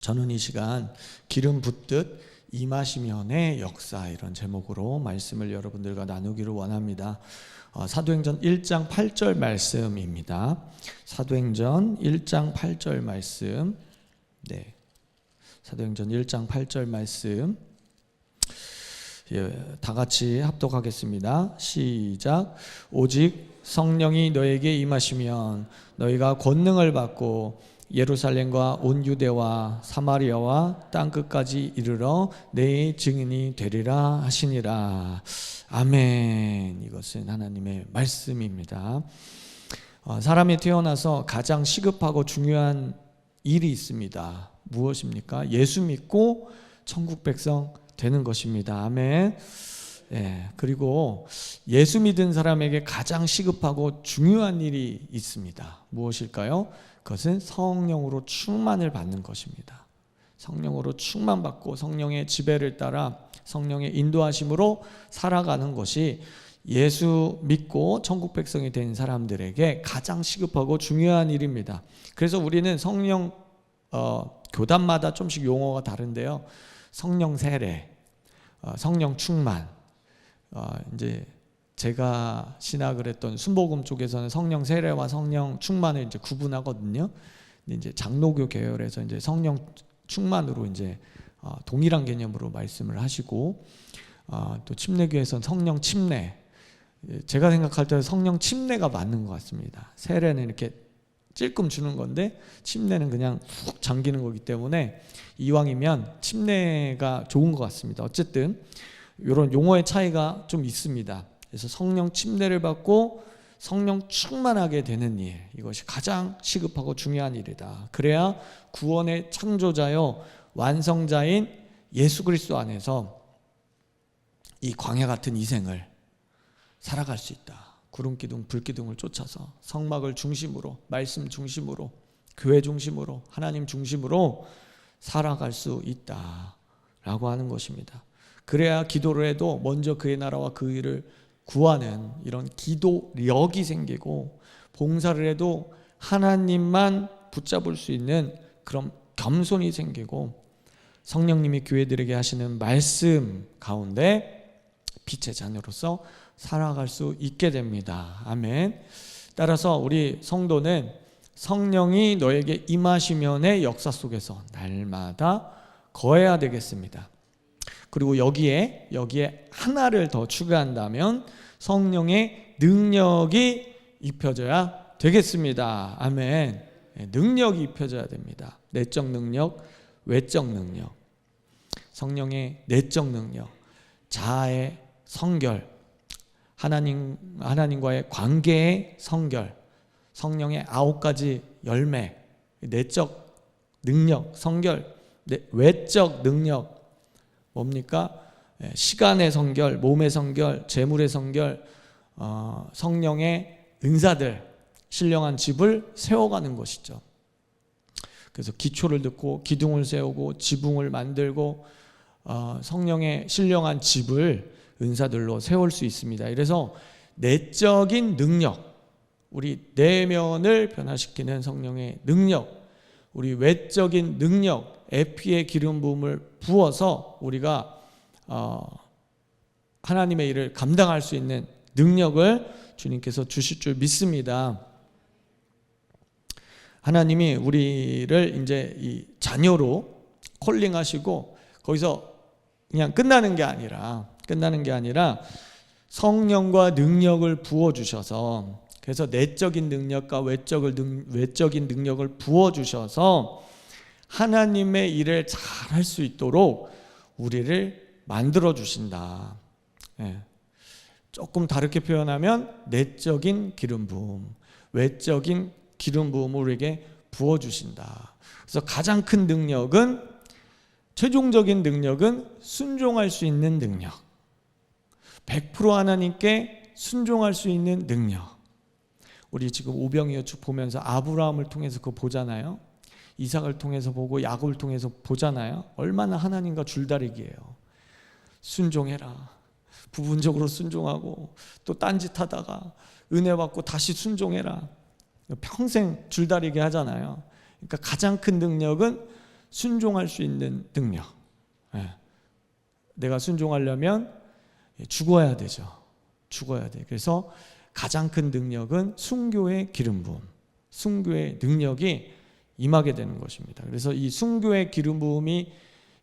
저는 이 시간 기름 붓듯 임하시면의 역사, 이런 제목으로 말씀을 여러분들과 나누기를 원합니다. 사도행전 1장 8절 말씀입니다. 사도행전 1장 8절 말씀. 네, 사도행전 1장 8절 말씀. 다 같이 합독하겠습니다. 시작. 오직 성령이 너에게 임하시면 너희가 권능을 받고 예루살렘과 온 유대와 사마리아와 땅끝까지 이르러 내 증인이 되리라 하시니라. 아멘. 이것은 하나님의 말씀입니다. 사람이 태어나서 가장 시급하고 중요한 일이 있습니다. 무엇입니까? 예수 믿고 천국 백성 되는 것입니다. 아멘. 그리고 예수 믿은 사람에게 가장 시급하고 중요한 일이 있습니다. 무엇일까요? 그것은 성령으로 충만을 받는 것입니다. 성령으로 충만받고 성령의 지배를 따라 성령의 인도하심으로 살아가는 것이 예수 믿고 천국 백성이 된 사람들에게 가장 시급하고 중요한 일입니다. 그래서 우리는 성령 교단마다 좀씩 용어가 다른데요. 성령 세례, 성령 충만, 이제 제가 신학을 했던 순복음 쪽에서는 성령 세례와 성령 충만을 이제 구분하거든요. 이제 장로교 계열에서 이제 성령 충만으로 이제 동일한 개념으로 말씀을 하시고, 또 침례교에서는 성령 침례. 제가 생각할 때 성령 침례가 맞는 것 같습니다. 세례는 이렇게 찔끔 주는 건데 침례는 그냥 훅 잠기는 거기 때문에 이왕이면 침례가 좋은 것 같습니다. 어쨌든 이런 용어의 차이가 좀 있습니다. 그래서 성령 침례를 받고 성령 충만하게 되는 일, 이것이 가장 시급하고 중요한 일이다. 그래야 구원의 창조자요 완성자인 예수 그리스도 안에서 이 광야 같은 이 생을 살아갈 수 있다. 구름기둥 불기둥을 쫓아서 성막을 중심으로, 말씀 중심으로, 교회 중심으로, 하나님 중심으로 살아갈 수 있다라고 하는 것입니다. 그래야 기도를 해도 먼저 그의 나라와 그 일을 구하는 이런 기도력이 생기고, 봉사를 해도 하나님만 붙잡을 수 있는 그런 겸손이 생기고, 성령님이 교회들에게 하시는 말씀 가운데 빛의 자녀로서 살아갈 수 있게 됩니다. 아멘. 따라서 우리 성도는 성령이 너에게 임하시면의 역사 속에서 날마다 거해야 되겠습니다. 그리고 여기에 하나를 더 추가한다면 성령의 능력이 입혀져야 되겠습니다. 아멘. 능력이 입혀져야 됩니다. 내적 능력, 외적 능력. 성령의 내적 능력, 자아의 성결, 하나님과의 관계의 성결, 성령의 9가지 열매, 내적 능력, 성결, 외적 능력 뭡니까? 시간의 성결, 몸의 성결, 재물의 성결, 성령의 은사들, 신령한 집을 세워가는 것이죠. 그래서 기초를 듣고 기둥을 세우고 지붕을 만들고 성령의 신령한 집을 은사들로 세울 수 있습니다. 그래서 내적인 능력, 우리 내면을 변화시키는 성령의 능력, 우리 외적인 능력, 에피의 기름 부음을 부어서 우리가 하나님의 일을 감당할 수 있는 능력을 주님께서 주실 줄 믿습니다. 하나님이 우리를 이제 이 자녀로 콜링하시고 거기서 그냥 끝나는 게 아니라 성령과 능력을 부어주셔서, 그래서 내적인 능력과 외적인 능력을 부어주셔서 하나님의 일을 잘 할 수 있도록 우리를 만들어 주신다. 조금 다르게 표현하면 내적인 기름 부음, 외적인 기름 부음을 우리에게 부어주신다. 그래서 가장 큰 능력은, 최종적인 능력은 순종할 수 있는 능력, 100% 하나님께 순종할 수 있는 능력. 우리 지금 오병이어축 보면서 아브라함을 통해서 그거 보잖아요. 이삭을 통해서 보고 야곱을 통해서 보잖아요. 얼마나 하나님과 줄다리기예요. 순종해라. 부분적으로 순종하고 또 딴짓하다가 은혜 받고 다시 순종해라. 평생 줄다리기 하잖아요. 그러니까 가장 큰 능력은 순종할 수 있는 능력. 내가 순종하려면 죽어야 되죠. 죽어야 돼. 그래서 가장 큰 능력은 순교의 기름 부음, 순교의 능력이 임하게 되는 것입니다. 그래서 이 순교의 기름 부음이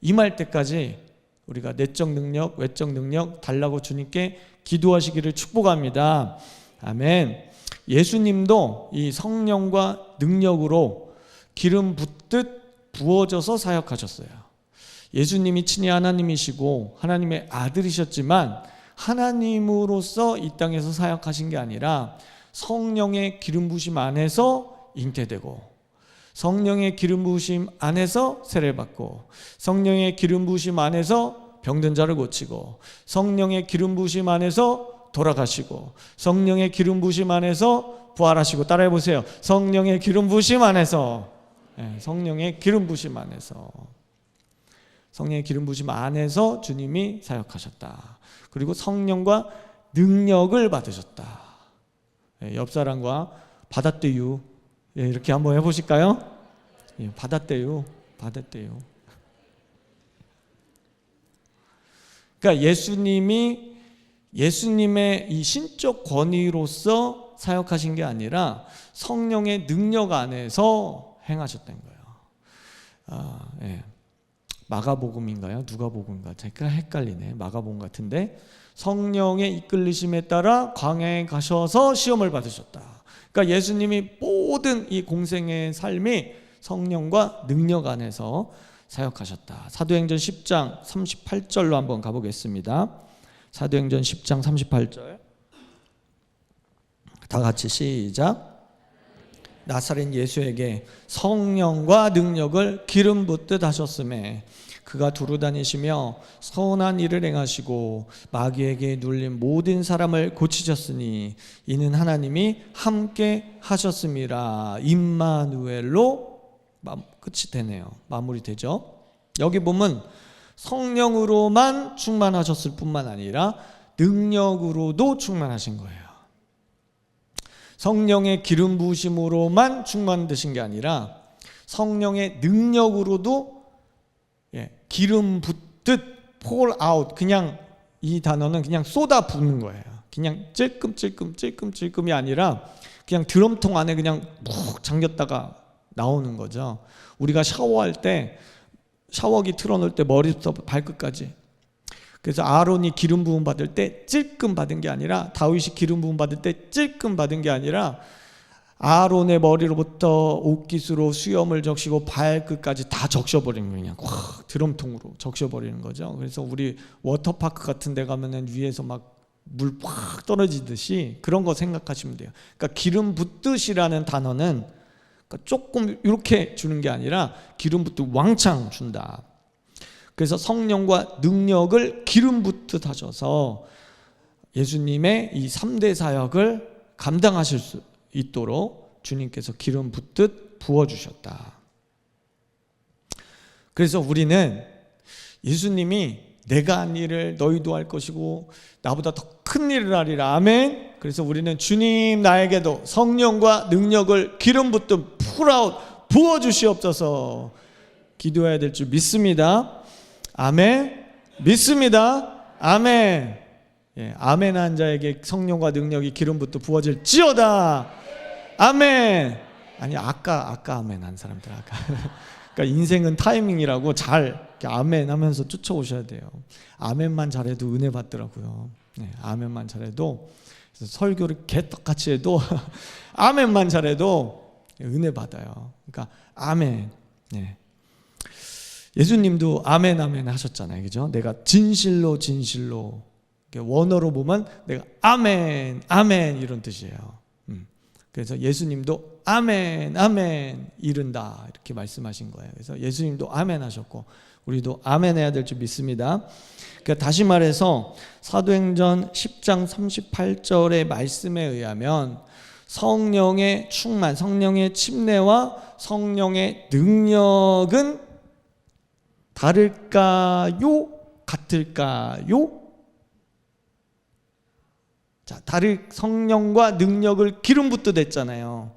임할 때까지 우리가 내적 능력, 외적 능력 달라고 주님께 기도하시기를 축복합니다. 아멘. 예수님도 이 성령과 능력으로 기름 붓듯 부어져서 사역하셨어요. 예수님이 친히 하나님이시고 하나님의 아들이셨지만 하나님으로서 이 땅에서 사역하신 게 아니라 성령의 기름 부으심 안에서 잉태되고, 성령의 기름 부으심 안에서 세례받고, 성령의 기름 부으심 안에서 병든 자를 고치고, 성령의 기름 부으심 안에서 돌아가시고, 성령의 기름 부으심 안에서 부활하시고. 따라해 보세요. 성령의 기름 부으심 안에서, 성령의 기름 부으심 안에서, 성령의 기름 부으심 안에서 주님이 사역하셨다. 그리고 성령과 능력을 받으셨다. 옆 사람과 받았대요. 이렇게 한번 해보실까요? 받았대요. 받았대요. 그러니까 예수님의 이 신적 권위로서 사역하신 게 아니라 성령의 능력 안에서 행하셨던 거예요. 마가복음인가요? 누가복음인가? 제가 헷갈리네. 마가복음 같은데 성령의 이끌리심에 따라 광야에 가셔서 시험을 받으셨다. 그러니까 예수님이 모든 이 공생의 삶이 성령과 능력 안에서 사역하셨다. 사도행전 10장 38절로 한번 가보겠습니다. 사도행전 10장 38절 다 같이 시작. 나사렛 예수에게 성령과 능력을 기름 붓듯 하셨음에 그가 두루 다니시며 선한 일을 행하시고 마귀에게 눌린 모든 사람을 고치셨으니 이는 하나님이 함께 하셨음이라. 임마누엘로 끝이 되네요. 마무리되죠. 여기 보면 성령으로만 충만하셨을 뿐만 아니라 능력으로도 충만하신 거예요. 성령의 기름 부으심으로만 충만되신 게 아니라 성령의 능력으로도 기름 붓듯 pour out, 그냥 이 단어는 그냥 쏟아 붓는 거예요. 그냥 찔끔찔끔이 아니라 그냥 드럼통 안에 그냥 푹 잠겼다가 나오는 거죠. 우리가 샤워할 때 샤워기 틀어놓을 때 머리부터 발끝까지, 그래서 아론이 기름 부음 받을 때 찔끔 받은 게 아니라, 다윗이 기름 부음 받을 때 찔끔 받은 게 아니라 아론의 머리로부터 옷깃으로 수염을 적시고 발끝까지 다 적셔버리는 거예요. 그냥 확 드럼통으로 적셔버리는 거죠. 그래서 우리 워터파크 같은 데 가면은 위에서 막 물 확 떨어지듯이 그런 거 생각하시면 돼요. 그러니까 기름 붓듯이라는 단어는 그러니까 조금 이렇게 주는 게 아니라 기름 붓듯 왕창 준다. 그래서 성령과 능력을 기름 붓듯 하셔서 예수님의 이 3대 사역을 감당하실 수 있도록 주님께서 기름 붓듯 부어주셨다. 그래서 우리는 예수님이 내가 한 일을 너희도 할 것이고 나보다 더 큰 일을 하리라. 아멘. 그래서 우리는 주님 나에게도 성령과 능력을 기름 붓듯 풀아웃 부어주시옵소서 기도해야 될 줄 믿습니다. 아멘. 믿습니다. 아멘. 아멘 한 자에게 성령과 능력이 기름 붓듯 부어질지어다. 아멘. 아니 아까 아멘 한 사람들 아까. 그러니까 인생은 타이밍이라고 잘 아멘 하면서 쫓아오셔야 돼요. 아멘만 잘해도 은혜 받더라고요. 아멘만 잘해도, 그래서 설교를 개떡같이 해도 아멘만 잘해도 은혜 받아요. 그러니까 아멘. 예수님도 아멘 아멘 하셨잖아요. 그죠? 내가 진실로 원어로 보면 내가 아멘 아멘 이런 뜻이에요. 그래서 예수님도 아멘 아멘 이른다 이렇게 말씀하신 거예요. 그래서 예수님도 아멘 하셨고 우리도 아멘 해야 될 줄 믿습니다. 그러니까 다시 말해서 사도행전 10장 38절의 말씀에 의하면 성령의 충만, 성령의 침례와 성령의 능력은 다를까요? 같을까요? 자, 성령과 능력을 기름 붓듯 했잖아요.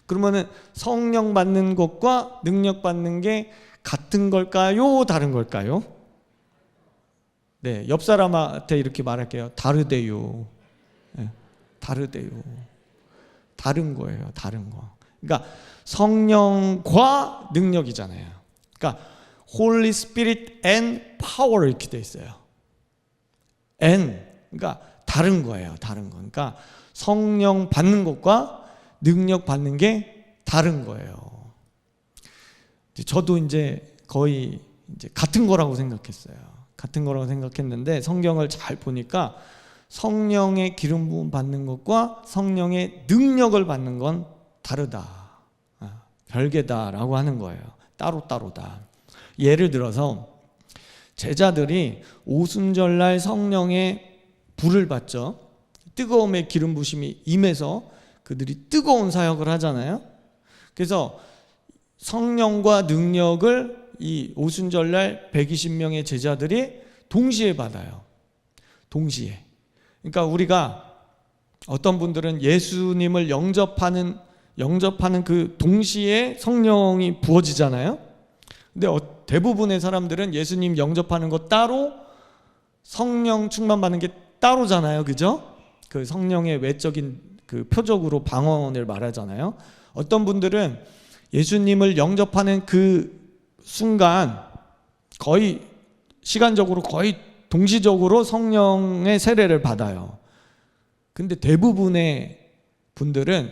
그러면은 성령 받는 것과 능력 받는 게 같은 걸까요? 다른 걸까요? 네, 옆 사람한테 이렇게 말할게요. 다르대요. 네, 다르대요. 다른 거예요. 다른 거. 그러니까 성령과 능력이잖아요. 그러니까 Holy Spirit and Power 이렇게 돼 있어요. and 그러니까 다른 거예요. 다른 거. 그러니까 성령 받는 것과 능력 받는 게 다른 거예요. 저도 이제 거의 이제 같은 거라고 생각했어요. 같은 거라고 생각했는데 성경을 잘 보니까 성령의 기름 부음 받는 것과 성령의 능력을 받는 건 다르다. 별개다라고 하는 거예요. 따로따로다. 예를 들어서 제자들이 오순절날 성령의 불을 받죠. 뜨거움의 기름 부심이 임해서 그들이 뜨거운 사역을 하잖아요. 그래서 성령과 능력을 이 오순절날 120명의 제자들이 동시에 받아요. 동시에. 그러니까 우리가 어떤 분들은 예수님을 영접하는 그 동시에 성령이 부어지잖아요. 근데 대부분의 사람들은 예수님 영접하는 거 따로 성령 충만 받는 게 따로잖아요. 그죠? 그 성령의 외적인 그 표적으로 방언을 말하잖아요. 어떤 분들은 예수님을 영접하는 그 순간 거의 시간적으로 거의 동시적으로 성령의 세례를 받아요. 근데 대부분의 분들은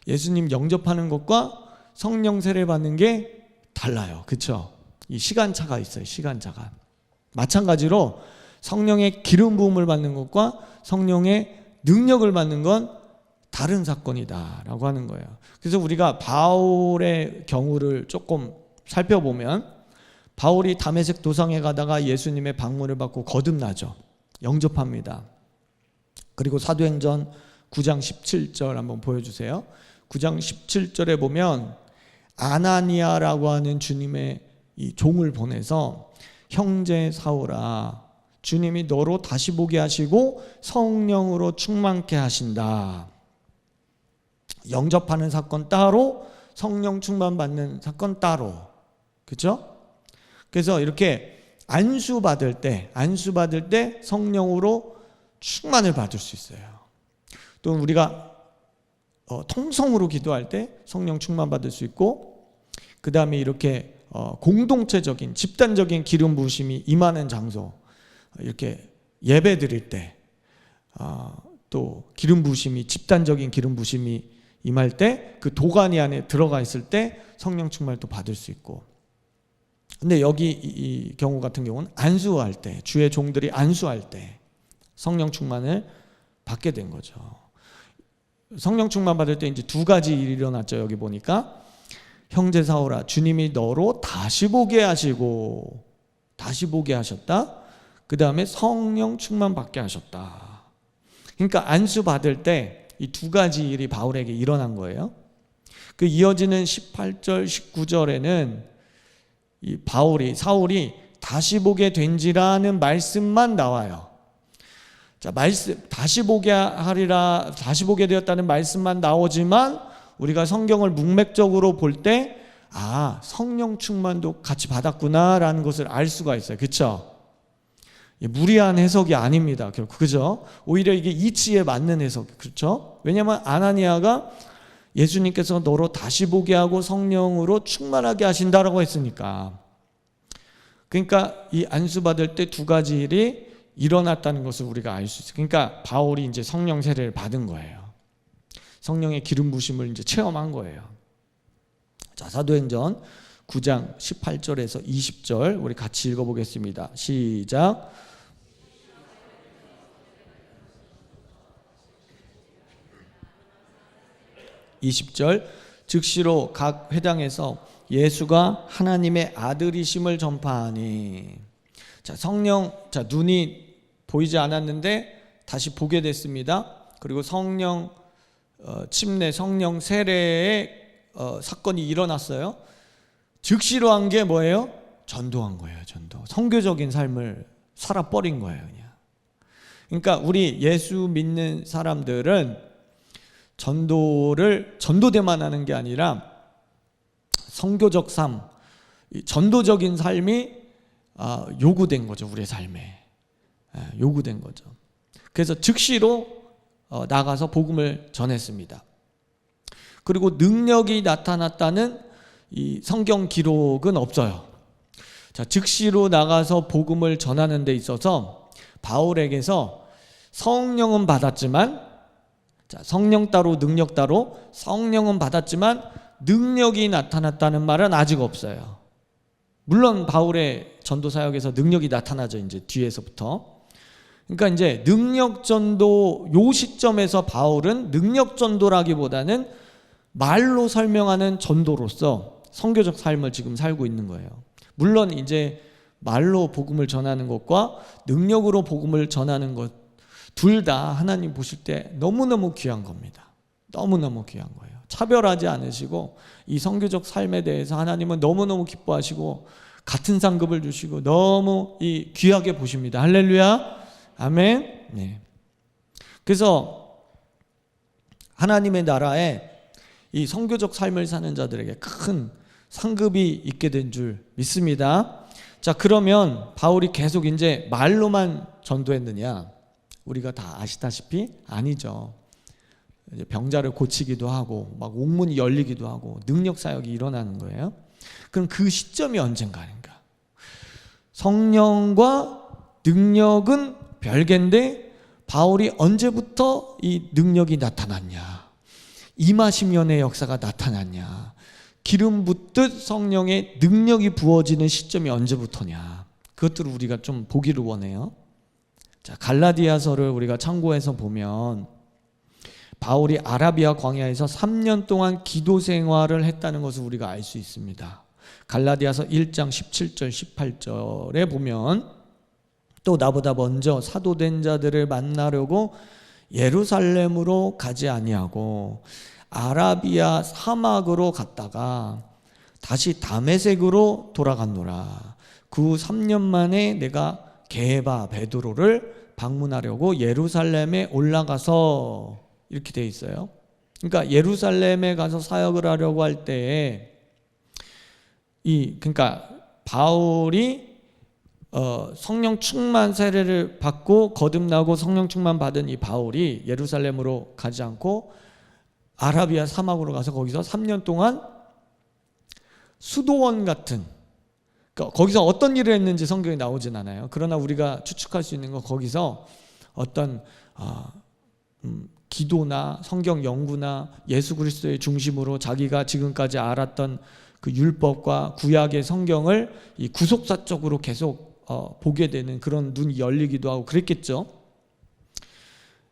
예수님 영접하는 것과 성령 세례 받는 게 달라요. 그렇죠? 이 시간차가 있어요. 시간차가. 마찬가지로 성령의 기름 부음을 받는 것과 성령의 능력을 받는 건 다른 사건이다라고 하는 거예요. 그래서 우리가 바울의 경우를 조금 살펴보면 바울이 다메섹 도상에 가다가 예수님의 방문을 받고 거듭나죠. 영접합니다. 그리고 사도행전 9장 17절 한번 보여주세요. 9장 17절에 보면 아나니아라고 하는 주님의 이 종을 보내서 형제 사울아 주님이 너로 다시 보게 하시고 성령으로 충만케 하신다. 영접하는 사건 따로 성령 충만 받는 사건 따로. 그렇죠? 그래서 이렇게 안수 받을 때 성령으로 충만을 받을 수 있어요. 또 우리가 통성으로 기도할 때 성령 충만 받을 수 있고, 그 다음에 이렇게 공동체적인 집단적인 기름 부으심이 임하는 장소, 이렇게 예배 드릴 때 또 기름 부으심이 집단적인 기름 부으심이 임할 때 그 도가니 안에 들어가 있을 때 성령 충만을 또 받을 수 있고. 근데 여기 이 경우 같은 경우는 안수할 때, 주의 종들이 안수할 때 성령 충만을 받게 된 거죠. 성령 충만 받을 때 이제 두 가지 일이 일어났죠. 여기 보니까 형제 사울아 주님이 너로 다시 보게 하시고, 다시 보게 하셨다. 그 다음에 성령 충만 받게 하셨다. 그러니까 안수 받을 때 이 두 가지 일이 바울에게 일어난 거예요. 그 이어지는 18절 19절에는 이 사울이 다시 보게 된지라는 말씀만 나와요. 자, 다시 보게 하리라, 다시 보게 되었다는 말씀만 나오지만 우리가 성경을 문맥적으로 볼 때 성령 충만도 같이 받았구나라는 것을 알 수가 있어요. 그렇죠? 무리한 해석이 아닙니다. 결국 그죠? 오히려 이게 이치에 맞는 해석. 그렇죠? 왜냐하면 아나니아가 예수님께서 너로 다시 보게 하고 성령으로 충만하게 하신다라고 했으니까. 그러니까 이 안수 받을 때 두 가지 일이 일어났다는 것을 우리가 알 수 있어요. 그러니까 바울이 이제 성령 세례를 받은 거예요. 성령의 기름 부심을 이제 체험한 거예요. 자, 사도행전 9장 18절에서 20절 우리 같이 읽어보겠습니다. 시작. (20절) 즉시로 각 회당에서 예수가 하나님의 아들이심을 전파하니. 자, 눈이 보이지 않았는데 다시 보게 됐습니다. 그리고 성령 침례, 성령 세례의 사건이 일어났어요. 즉시로 한 게 뭐예요? 전도한 거예요. 전도. 선교적인 삶을 살아버린 거예요. 그냥. 그러니까 우리 예수 믿는 사람들은 전도대만 하는 게 아니라 선교적 삶, 이 전도적인 삶이 요구된 거죠. 우리의 삶에 요구된 거죠. 그래서 즉시로 나가서 복음을 전했습니다. 그리고 능력이 나타났다는 이 성경 기록은 없어요. 자, 즉시로 나가서 복음을 전하는 데 있어서 바울에게서 성령은 받았지만, 자, 성령 따로 능력 따로, 성령은 받았지만 능력이 나타났다는 말은 아직 없어요. 물론 바울의 전도 사역에서 능력이 나타나죠. 이제 뒤에서부터. 그러니까 이제 능력 전도, 요 시점에서 바울은 능력 전도라기보다는 말로 설명하는 전도로서 선교적 삶을 지금 살고 있는 거예요. 물론 이제 말로 복음을 전하는 것과 능력으로 복음을 전하는 것 둘 다 하나님 보실 때 너무너무 귀한 겁니다. 너무너무 귀한 거예요. 차별하지 않으시고 이 선교적 삶에 대해서 하나님은 너무너무 기뻐하시고 같은 상급을 주시고 너무 귀하게 보십니다. 할렐루야, 아멘. 네. 그래서 하나님의 나라에 이 선교적 삶을 사는 자들에게 큰 상급이 있게 된 줄 믿습니다. 자, 그러면 바울이 계속 이제 말로만 전도했느냐? 우리가 다 아시다시피 아니죠. 이제 병자를 고치기도 하고 막 옥문이 열리기도 하고 능력 사역이 일어나는 거예요. 그럼 그 시점이 언젠가인가? 성령과 능력은 별개인데 바울이 언제부터 이 능력이 나타났냐? 임하시면의 역사가 나타났냐? 기름 붓듯 성령의 능력이 부어지는 시점이 언제부터냐? 그것들을 우리가 좀 보기를 원해요. 자, 갈라디아서를 우리가 참고해서 보면 바울이 아라비아 광야에서 3년 동안 기도 생활을 했다는 것을 우리가 알 수 있습니다. 갈라디아서 1장 17절 18절에 보면 또 나보다 먼저 사도된 자들을 만나려고 예루살렘으로 가지 아니하고 아라비아 사막으로 갔다가 다시 다메섹으로 돌아갔노라. 그 3년 만에 내가 게바 베드로를 방문하려고 예루살렘에 올라가서, 이렇게 돼 있어요. 그러니까 예루살렘에 가서 사역을 하려고 할 때에 그러니까 바울이 성령 충만 세례를 받고 거듭나고 성령 충만 받은 이 바울이 예루살렘으로 가지 않고 아라비아 사막으로 가서 거기서 3년 동안 수도원 같은, 그러니까 거기서 어떤 일을 했는지 성경에 나오진 않아요. 그러나 우리가 추측할 수 있는 건 거기서 어떤 기도나 성경 연구나 예수 그리스도의 중심으로 자기가 지금까지 알았던 그 율법과 구약의 성경을 이 구속사적으로 계속 보게 되는 그런 눈이 열리기도 하고 그랬겠죠.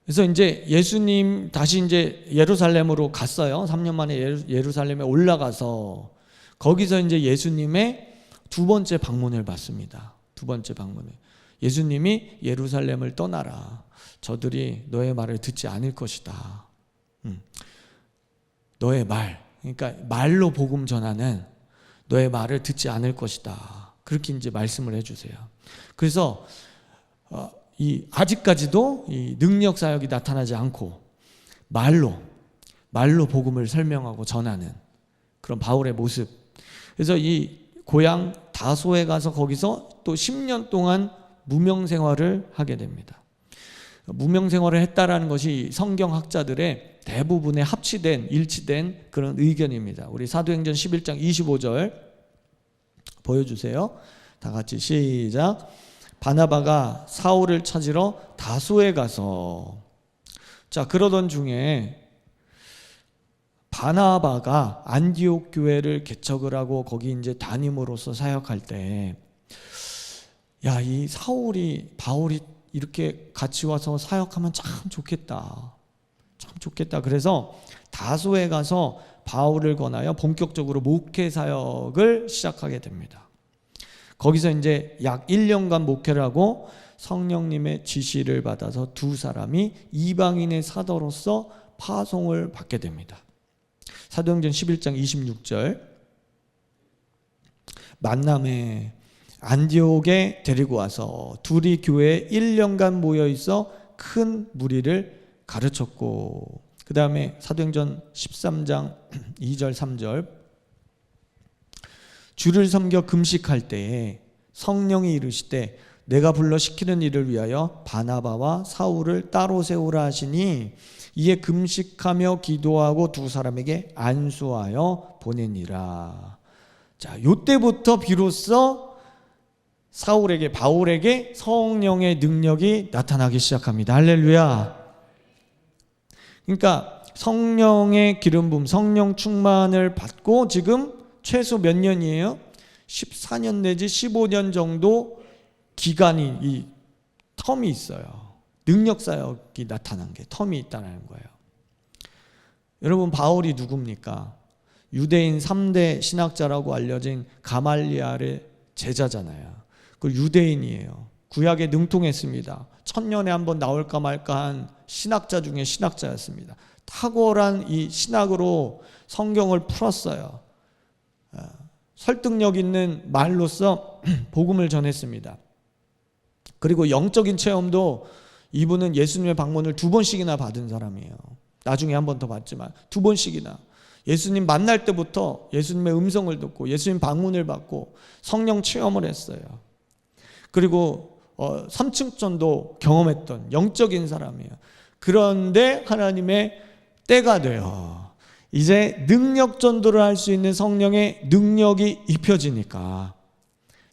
그래서 이제 예수님 다시 이제 예루살렘으로 갔어요. 3년 만에 예루살렘에 올라가서 거기서 이제 예수님의 두 번째 방문을 받습니다. 두 번째 방문을. 예수님이 예루살렘을 떠나라. 저들이 너의 말을 듣지 않을 것이다. 너의 말, 그러니까 말로 복음 전하는 너의 말을 듣지 않을 것이다. 그렇게 이제 말씀을 해주세요. 그래서 아직까지도 이 능력 사역이 나타나지 않고 말로 복음을 설명하고 전하는 그런 바울의 모습. 그래서 이 고향 다소에 가서 거기서 또 10년 동안 무명 생활을 하게 됩니다. 무명 생활을 했다라는 것이 성경학자들의 대부분의 일치된 그런 의견입니다. 우리 사도행전 11장 25절 보여주세요. 다 같이 시작. 바나바가 사울을 찾으러 다소에 가서, 자, 그러던 중에 바나바가 안디옥 교회를 개척을 하고 거기 이제 담임으로서 사역할 때, 야, 이 바울이 이렇게 같이 와서 사역하면 참 좋겠다. 참 좋겠다. 그래서 다소에 가서 바울을 권하여 본격적으로 목회 사역을 시작하게 됩니다. 거기서 이제 약 1년간 목회를 하고 성령님의 지시를 받아서 두 사람이 이방인의 사도로서 파송을 받게 됩니다. 사도행전 11장 26절, 만남에 안디옥에 데리고 와서 둘이 교회에 1년간 모여 있어 큰 무리를 가르쳤고, 그 다음에 사도행전 13장 2절 3절, 주를 섬겨 금식할 때에 성령이 이르시되 내가 불러 시키는 일을 위하여 바나바와 사울을 따로 세우라 하시니 이에 금식하며 기도하고 두 사람에게 안수하여 보내니라. 자, 요때부터 비로소 바울에게 성령의 능력이 나타나기 시작합니다. 할렐루야. 그러니까 성령의 기름 부음, 성령 충만을 받고 지금 최소 몇 년이에요? 14년 내지 15년 정도 기간이, 이 텀이 있어요. 능력 사역이 나타난 게 텀이 있다는 거예요. 여러분, 바울이 누굽니까? 유대인 3대 신학자라고 알려진 가말리알의 제자잖아요. 그 유대인이에요. 구약에 능통했습니다. 1000년에 한 번 나올까 말까 한 신학자 중에 신학자였습니다. 탁월한 이 신학으로 성경을 풀었어요. 설득력 있는 말로써 복음을 전했습니다. 그리고 영적인 체험도 이분은 예수님의 방문을 2번씩이나 받은 사람이에요. 나중에 한 번 더 받지만 2번씩이나 예수님 만날 때부터 예수님의 음성을 듣고 예수님 방문을 받고 성령 체험을 했어요. 그리고 3층전도 경험했던 영적인 사람이에요. 그런데 하나님의 때가 돼요. 이제 능력 전도를 할 수 있는 성령의 능력이 입혀지니까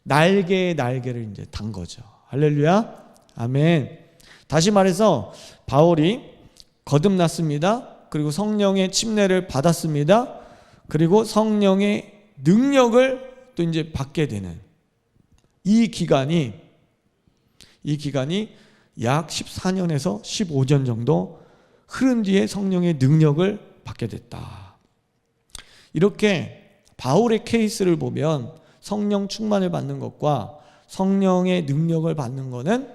날개에 날개를 이제 단 거죠. 할렐루야. 아멘. 다시 말해서 바울이 거듭났습니다. 그리고 성령의 침례를 받았습니다. 그리고 성령의 능력을 또 이제 받게 되는 이 기간이 약 14년에서 15년 정도 흐른 뒤에 성령의 능력을 받게 됐다. 이렇게 바울의 케이스를 보면 성령 충만을 받는 것과 성령의 능력을 받는 것은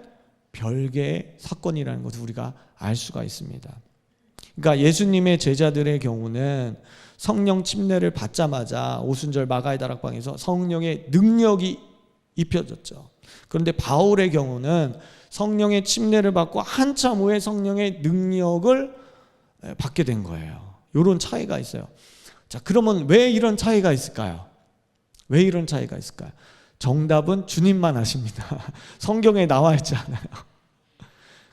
별개의 사건이라는 것을 우리가 알 수가 있습니다. 그러니까 예수님의 제자들의 경우는 성령 침례를 받자마자 오순절 마가의 다락방에서 성령의 능력이 입혀졌죠. 그런데 바울의 경우는 성령의 침례를 받고 한참 후에 성령의 능력을 받게 된 거예요. 이런 차이가 있어요. 자, 그러면 왜 이런 차이가 있을까요? 왜 이런 차이가 있을까요? 정답은 주님만 아십니다. 성경에 나와 있지 않아요.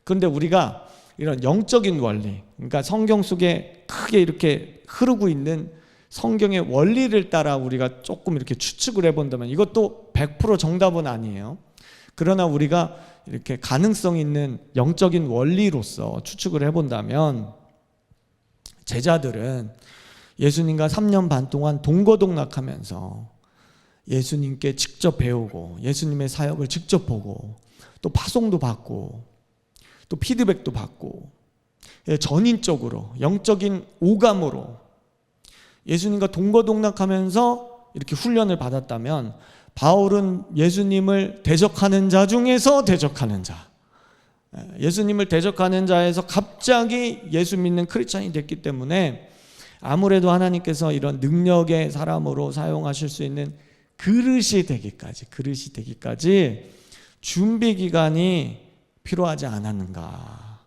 그런데 우리가 이런 영적인 원리, 그러니까 성경 속에 크게 이렇게 흐르고 있는 성경의 원리를 따라 우리가 조금 이렇게 추측을 해본다면 이것도 100% 정답은 아니에요. 그러나 우리가 이렇게 가능성 있는 영적인 원리로서 추측을 해본다면 제자들은 예수님과 3년 반 동안 동거동락하면서 예수님께 직접 배우고 예수님의 사역을 직접 보고 또 파송도 받고 또 피드백도 받고 전인적으로 영적인 오감으로 예수님과 동거동락하면서 이렇게 훈련을 받았다면 바울은 예수님을 대적하는 자 중에서 대적하는 자, 예수님을 대적하는 자에서 갑자기 예수 믿는 크리스찬이 됐기 때문에 아무래도 하나님께서 이런 능력의 사람으로 사용하실 수 있는 그릇이 되기까지 준비 기간이 필요하지 않았는가,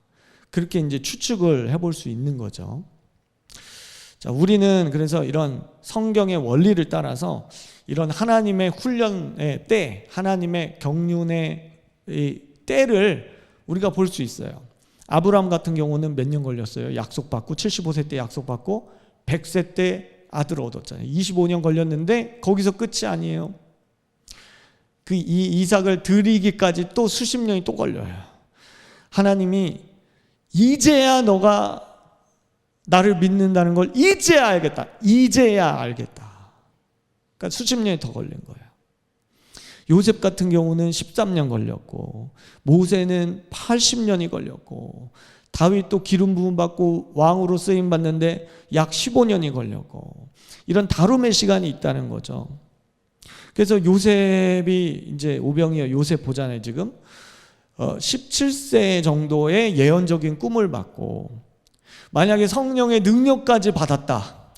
그렇게 이제 추측을 해볼 수 있는 거죠. 자, 우리는 그래서 이런 성경의 원리를 따라서 이런 하나님의 훈련의 때, 하나님의 경륜의 때를 우리가 볼 수 있어요. 아브라함 같은 경우는 몇 년 걸렸어요? 약속받고 75세 때 약속받고 100세 때 아들을 얻었잖아요. 25년 걸렸는데 거기서 끝이 아니에요. 그 이삭을 드리기까지 또 수십 년이 또 걸려요. 하나님이 이제야 너가 나를 믿는다는 걸 이제야 알겠다. 그러니까 수십 년이 더 걸린 거예요. 요셉 같은 경우는 13년 걸렸고, 모세는 80년이 걸렸고, 다윗도 기름 부음 받고 왕으로 쓰임 받는데 약 15년이 걸렸고, 이런 다름의 시간이 있다는 거죠. 그래서 요셉이 이제 오병이어 요셉 보잖아요. 지금 17세 정도의 예언적인 꿈을 받고, 만약에 성령의 능력까지 받았다,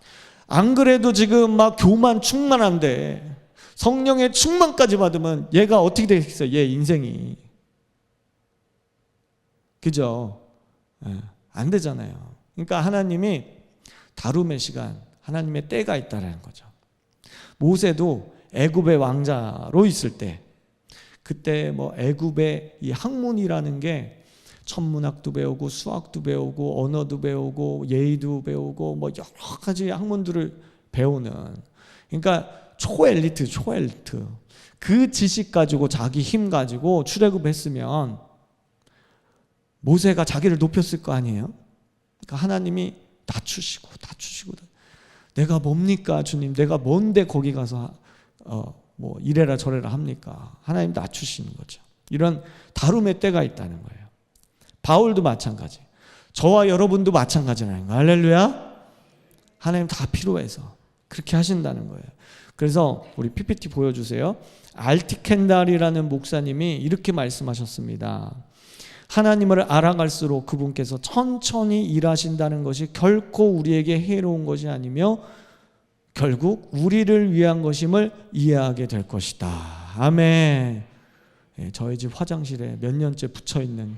안 그래도 지금 막 교만 충만한데 성령의 충만까지 받으면 얘가 어떻게 되겠어요? 얘 인생이. 그죠? 안 되잖아요. 그러니까 하나님이 다름의 시간, 하나님의 때가 있다는 거죠. 모세도 애굽의 왕자로 있을 때, 그때 뭐 애굽의 이 학문이라는 게 천문학도 배우고 수학도 배우고 언어도 배우고 예의도 배우고 뭐 여러 가지 학문들을 배우는, 그러니까 초엘리트 그 지식 가지고 자기 힘 가지고 출애굽했으면 모세가 자기를 높였을 거 아니에요. 그러니까 하나님이 낮추시고 내가 뭡니까 주님, 내가 뭔데 거기 가서 뭐 이래라 저래라 합니까? 하나님 낮추시는 거죠. 이런 다름의 때가 있다는 거예요. 바울도 마찬가지, 저와 여러분도 마찬가지라는 거예요. 할렐루야. 하나님 다 필요해서 그렇게 하신다는 거예요. 그래서 우리 PPT 보여주세요. 알티켄달이라는 목사님이 이렇게 말씀하셨습니다. 하나님을 알아갈수록 그분께서 천천히 일하신다는 것이 결코 우리에게 해로운 것이 아니며 결국 우리를 위한 것임을 이해하게 될 것이다. 아멘. 저희 집 화장실에 몇 년째 붙여있는,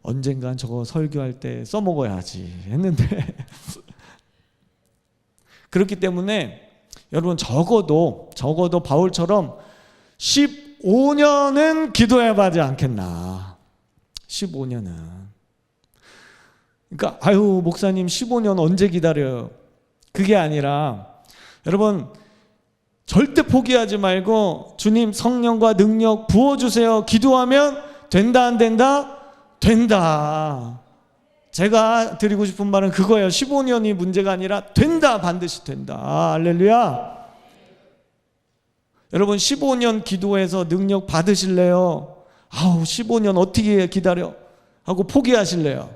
언젠간 저거 설교할 때 써먹어야지 했는데 그렇기 때문에 여러분 적어도 바울처럼 15년은 기도해봐야 하지 않겠나. 15년은. 그러니까 아유 목사님 15년 언제 기다려요? 그게 아니라 여러분 절대 포기하지 말고 주님 성령과 능력 부어주세요. 기도하면 된다 안 된다? 된다. 제가 드리고 싶은 말은 그거예요. 15년이 문제가 아니라 된다. 반드시 된다. 할렐루야. 여러분 15년 기도해서 능력 받으실래요? 아우 15년 어떻게 기다려? 하고 포기하실래요?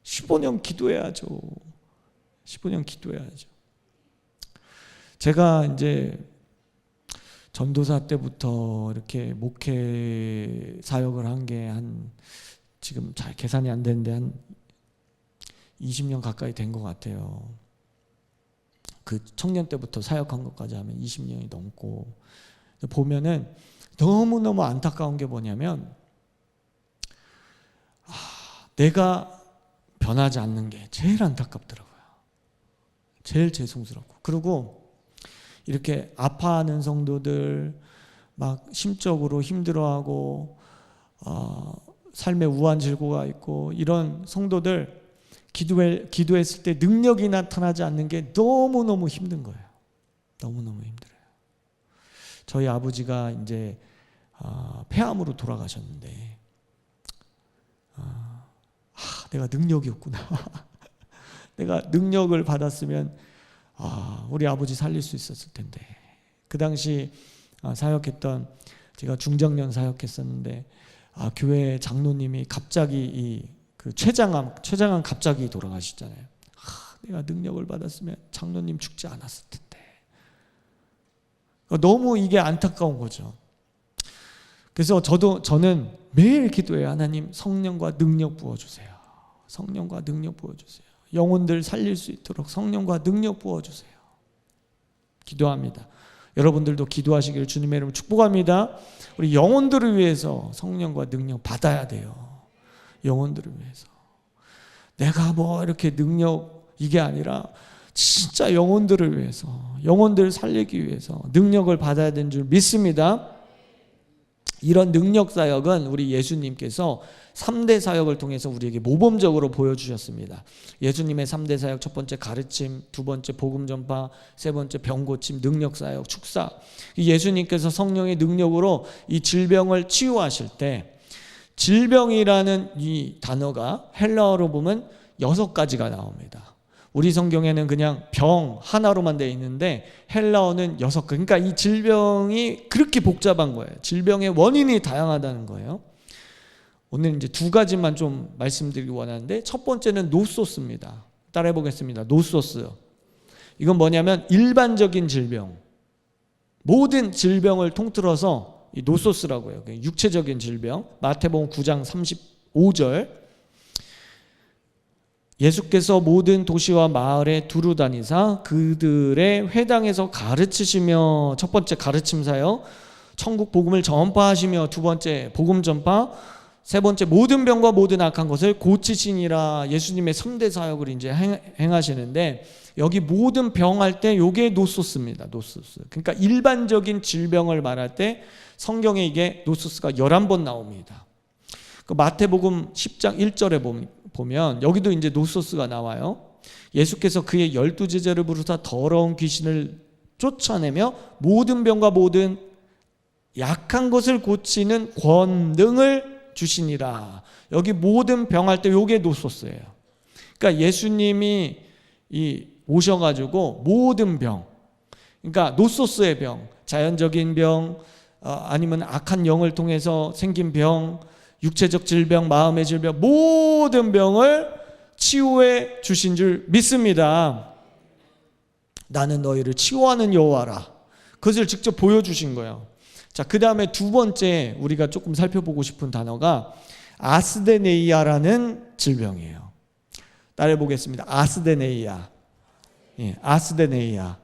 15년 기도해야죠. 15년 기도해야죠. 제가 이제 전도사 때부터 이렇게 목회 사역을 한 게 지금 잘 계산이 안 되는데 한 20년 가까이 된 것 같아요. 그 청년 때부터 사역한 것까지 하면 20년이 넘고, 보면은 너무너무 안타까운 게 뭐냐면 내가 변하지 않는 게 제일 안타깝더라고요. 제일 죄송스럽고. 그리고 이렇게 아파하는 성도들, 막 심적으로 힘들어하고 삶에 우환질고가 있고 이런 성도들 기도했을 때 능력이 나타나지 않는 게 너무너무 힘든 거예요. 너무너무 힘들어요. 저희 아버지가 이제 폐암으로 돌아가셨는데 내가 능력이 없구나. 내가 능력을 받았으면 우리 아버지 살릴 수 있었을 텐데. 그 당시 사역했던, 제가 중장년 사역했었는데 교회 장로님이 갑자기 그 최장암 갑자기 돌아가시잖아요. 내가 능력을 받았으면 장로님 죽지 않았을 텐데. 너무 이게 안타까운 거죠. 그래서 저는 매일 기도해요. 하나님 성령과 능력 부어주세요. 성령과 능력 부어주세요. 영혼들 살릴 수 있도록 성령과 능력 부어주세요. 기도합니다. 여러분들도 기도하시기를 주님의 이름으로 축복합니다. 우리 영혼들을 위해서 성령과 능력 받아야 돼요. 영혼들을 위해서. 내가 뭐 이렇게 능력 이게 아니라 진짜 영혼들을 위해서, 영혼들을 살리기 위해서 능력을 받아야 되는 줄 믿습니다. 이런 능력 사역은 우리 예수님께서 3대 사역을 통해서 우리에게 모범적으로 보여주셨습니다. 예수님의 3대 사역, 첫 번째 가르침, 두 번째 복음 전파, 세 번째 병 고침, 능력 사역, 축사. 예수님께서 성령의 능력으로 이 질병을 치유하실 때, 질병이라는 이 단어가 헬라어로 보면 6가지가 나옵니다. 우리 성경에는 그냥 병 하나로만 되어 있는데 헬라어는 6가지. 그러니까 이 질병이 그렇게 복잡한 거예요. 질병의 원인이 다양하다는 거예요. 오늘 이제 2가지만 좀 말씀드리기 원하는데, 첫 번째는 노소스입니다. 따라해 보겠습니다. 노소스. 이건 뭐냐면 일반적인 질병, 모든 질병을 통틀어서 이 노소스라고 해요. 육체적인 질병. 마태복음 9장 35절. 예수께서 모든 도시와 마을에 두루 다니사 그들의 회당에서 가르치시며, 첫 번째 가르침 사역, 천국 복음을 전파하시며, 두 번째 복음 전파, 세 번째, 모든 병과 모든 악한 것을 고치시니라. 예수님의 3대 사역을 이제 행하시는데, 여기 모든 병 할 때 요게 노소스입니다. 노소스. 그러니까 일반적인 질병을 말할 때 성경에 이게 노소스가 11번 나옵니다. 그 마태복음 10장 1절에 보면 여기도 이제 노소스가 나와요. 예수께서 그의 12제자를 부르사 더러운 귀신을 쫓아내며 모든 병과 모든 약한 것을 고치는 권능을 주시니라. 여기 모든 병 할 때 요게 노소스예요. 그러니까 예수님이 오셔가지고 모든 병, 그러니까 노소스의 병, 자연적인 병, 아니면 악한 영을 통해서 생긴 병, 육체적 질병, 마음의 질병, 모든 병을 치유해 주신 줄 믿습니다. 나는 너희를 치유하는 여호와라. 그것을 직접 보여주신 거예요. 자, 그 다음에 두 번째 우리가 조금 살펴보고 싶은 단어가 아스데네이아라는 질병이에요. 따라해 보겠습니다. 아스데네이아. 예, 아스데네이아.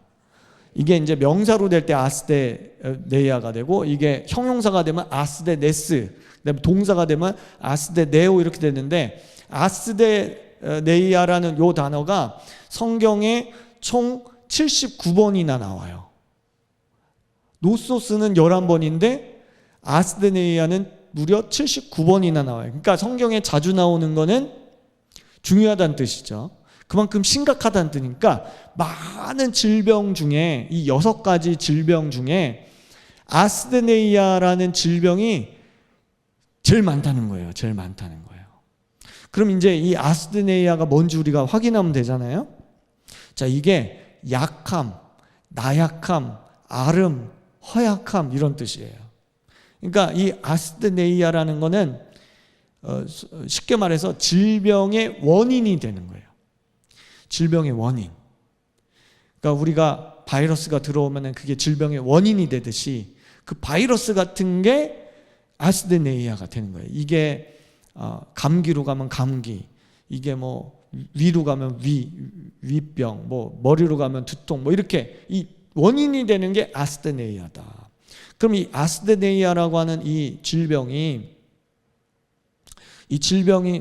이게 이제 명사로 될 때 아스데네이아가 되고, 이게 형용사가 되면 아스데네스, 그다음에 동사가 되면 아스데네오 이렇게 되는데, 아스데네이아라는 요 단어가 성경에 총 79번이나 나와요. 노소스는 11번인데 아스데네이아는 무려 79번이나 나와요. 그러니까 성경에 자주 나오는 거는 중요하다는 뜻이죠. 그만큼 심각하다는 뜻이니까 많은 질병 중에, 이 6가지 질병 중에 아스데네이아라는 질병이 제일 많다는 거예요. 제일 많다는 거예요. 그럼 이제 이 아스데네이아가 뭔지 우리가 확인하면 되잖아요. 자, 이게 약함, 나약함, 아름, 허약함 이런 뜻이에요. 그러니까 이 아스데네이아라는 거는 쉽게 말해서 질병의 원인이 되는 거예요. 질병의 원인. 그러니까 우리가 바이러스가 들어오면 그게 질병의 원인이 되듯이 그 바이러스 같은 게 아스데네이아가 되는 거예요. 이게 감기로 가면 감기, 이게 뭐 위로 가면 위병, 뭐 머리로 가면 두통, 뭐 이렇게 이 원인이 되는 게 아스데네이아다. 그럼 이 아스데네이아라고 하는 이 질병이